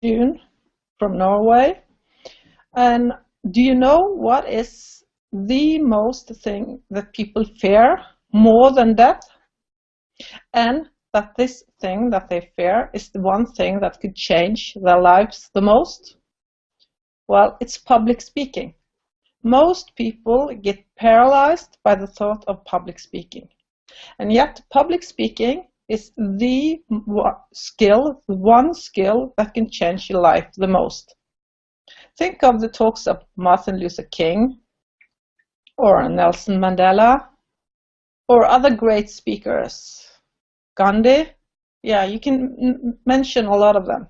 June from Norway. And do you know what is the most thing that people fear more than death? And that this thing that they fear is the one thing that could change their lives the most? Well, it's public speaking. Most people get paralyzed by the thought of public speaking. And yet public speaking is the one skill that can change your life the most. Think of the talks of Martin Luther King or Nelson Mandela or other great speakers. Gandhi, yeah, you can mention a lot of them.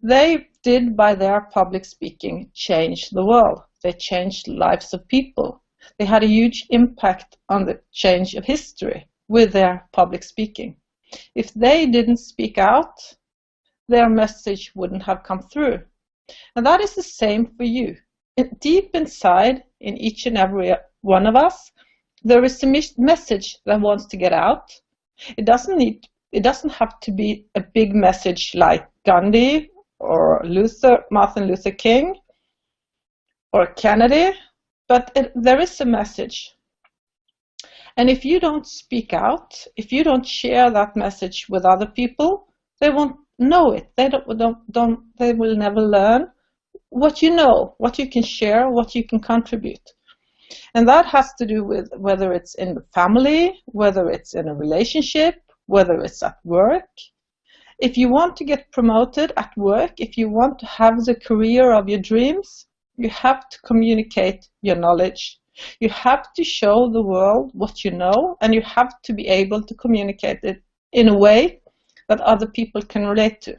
They did, by their public speaking, change the world. They changed the lives of people. They had a huge impact on the change of history with their public speaking. If they didn't speak out, their message wouldn't have come through. And that is the same for you. Deep inside, in each and every one of us, there is a message that wants to get out. It doesn't have to be a big message like Gandhi or Martin Luther King or Kennedy, but there is a message. And if you don't speak out, if you don't share that message with other people, they won't know it. They will never learn what you know, what you can share, what you can contribute. And that has to do with whether it's in the family, whether it's in a relationship, whether it's at work. If you want to get promoted at work, if you want to have the career of your dreams, you have to communicate your knowledge. You have to show the world what you know, and you have to be able to communicate it in a way that other people can relate to.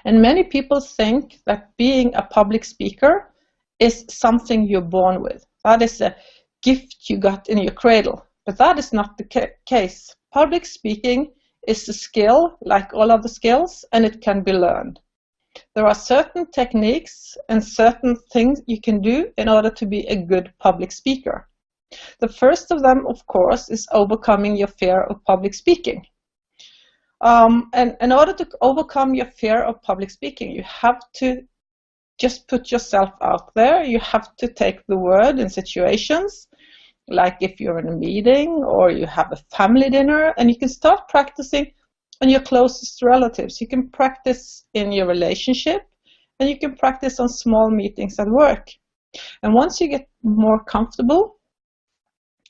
And many people think that being a public speaker is something you're born with. That is a gift you got in your cradle. But that is not the case. Public speaking is a skill like all other skills, and it can be learned. There are certain techniques and certain things you can do in order to be a good public speaker. The first of them, of course, is overcoming your fear of public speaking. And in order to overcome your fear of public speaking, you have to just put yourself out there. You have to take the word in situations, like if you're in a meeting or you have a family dinner, and you can start practicing on your closest relatives. You can practice in your relationship, and you can practice on small meetings at work. And once you get more comfortable,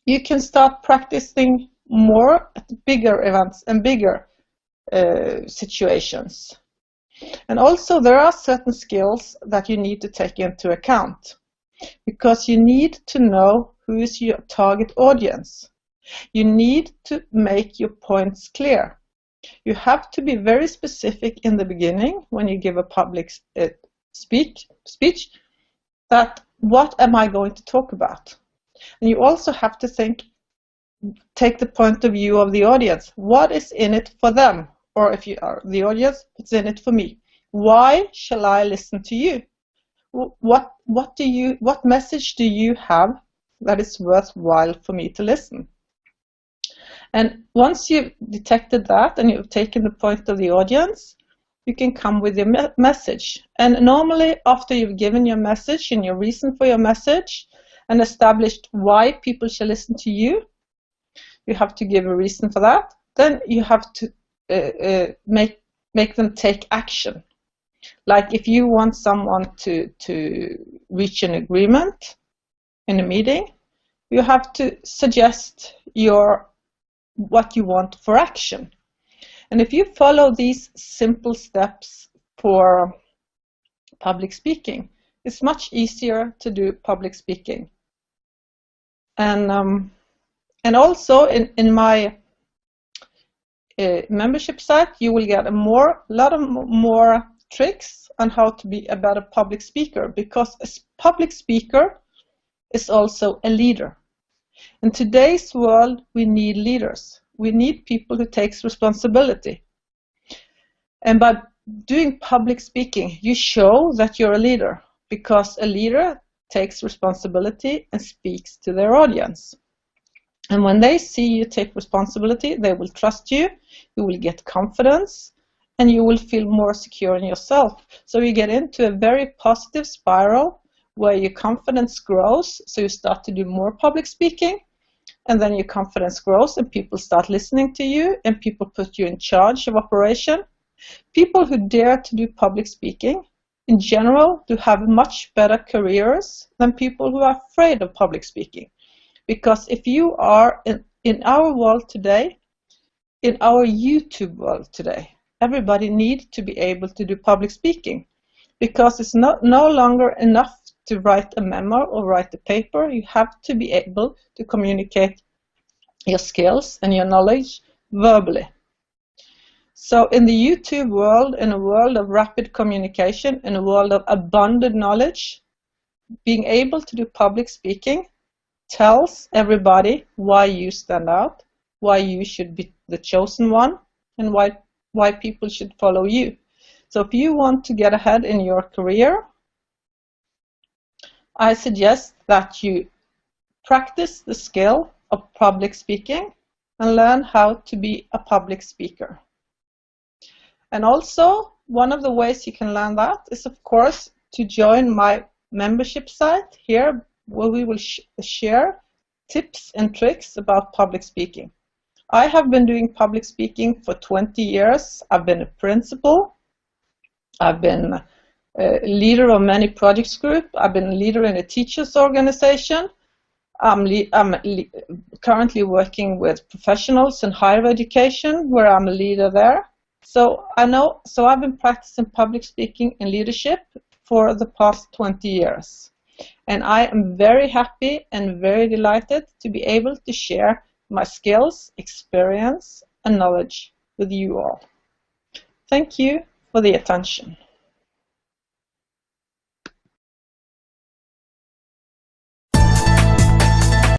you can start practicing more at bigger events and bigger situations. And also there are certain skills that you need to take into account, because you need to know who is your target audience. You need to make your points clear. You have to be very specific in the beginning when you give a public speech that what am I going to talk about? And you also have to take the point of view of the audience. What is in it for them? Or if you are the audience, what's in it for me? Why shall I listen to you? What message do you have that is worthwhile for me to listen? And once you've detected that and you've taken the point of the audience, you can come with your message. And normally after you've given your message and your reason for your message and established why people should listen to you, you have to give a reason for that. Then you have to make them take action. Like if you want someone to reach an agreement in a meeting, you have to suggest what you want for action. And if you follow these simple steps for public speaking, it's much easier to do public speaking. And also in my membership site, you will get a lot of more tricks on how to be a better public speaker, because a public speaker is also a leader. In today's world, we need leaders. We need people who take responsibility. And by doing public speaking, you show that you're a leader, because a leader takes responsibility and speaks to their audience. And when they see you take responsibility, they will trust you, you will get confidence, and you will feel more secure in yourself. So you get into a very positive spiral where your confidence grows, so you start to do more public speaking, and then your confidence grows and people start listening to you and people put you in charge of operation. People who dare to do public speaking in general do have much better careers than people who are afraid of public speaking. Because if you are in our world today, in our YouTube world today, everybody needs to be able to do public speaking, because it's no longer enough to write a memo or write a paper. You have to be able to communicate your skills and your knowledge verbally. So in the YouTube world, in a world of rapid communication, in a world of abundant knowledge, being able to do public speaking tells everybody why you stand out, why you should be the chosen one, and why people should follow you. So if you want to get ahead in your career, I suggest that you practice the skill of public speaking and learn how to be a public speaker. And also, one of the ways you can learn that is, of course, to join my membership site here, where we will share tips and tricks about public speaking. I have been doing public speaking for 20 years. I've been a principal. I've been a leader of many projects groups. I've been a leader in a teachers organization. I'm currently working with professionals in higher education, where I'm a leader there. So I've been practicing public speaking and leadership for the past 20 years. And I am very happy and very delighted to be able to share my skills, experience, and knowledge with you all. Thank you for the attention.